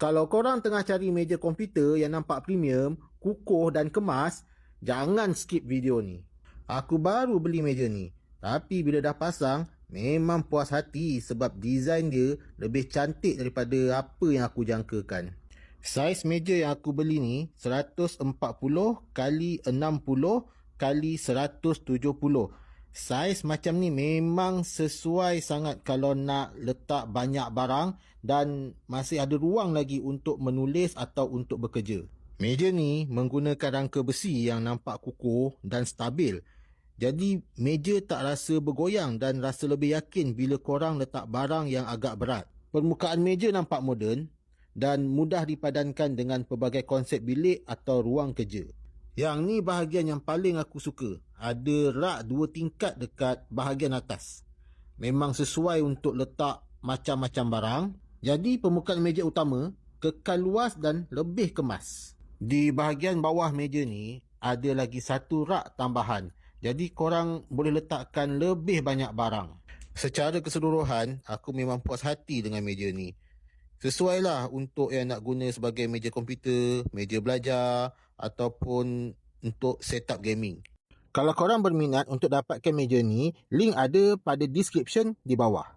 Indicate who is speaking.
Speaker 1: Kalau korang tengah cari meja komputer yang nampak premium, kukuh dan kemas, jangan skip video ni. Aku baru beli meja ni, tapi bila dah pasang, memang puas hati sebab desain dia lebih cantik daripada apa yang aku jangkakan. Saiz meja yang aku beli ni 140 x 60 x 170. Saiz macam ni memang sesuai sangat kalau nak letak banyak barang dan masih ada ruang lagi untuk menulis atau untuk bekerja. Meja ni menggunakan rangka besi yang nampak kukuh dan stabil. Jadi meja tak rasa bergoyang dan rasa lebih yakin bila korang letak barang yang agak berat. Permukaan meja nampak moden dan mudah dipadankan dengan pelbagai konsep bilik atau ruang kerja. Yang ni bahagian yang paling aku suka. Ada rak 2 tingkat dekat bahagian atas. Memang sesuai untuk letak macam-macam barang. Jadi permukaan meja utama kekal luas dan lebih kemas. Di bahagian bawah meja ni ada lagi satu rak tambahan. Jadi korang boleh letakkan lebih banyak barang. Secara keseluruhan, aku memang puas hati dengan meja ni. Sesuailah untuk yang nak guna sebagai meja komputer, meja belajar ataupun untuk setup gaming. Kalau korang berminat untuk dapatkan meja ni, link ada pada description di bawah.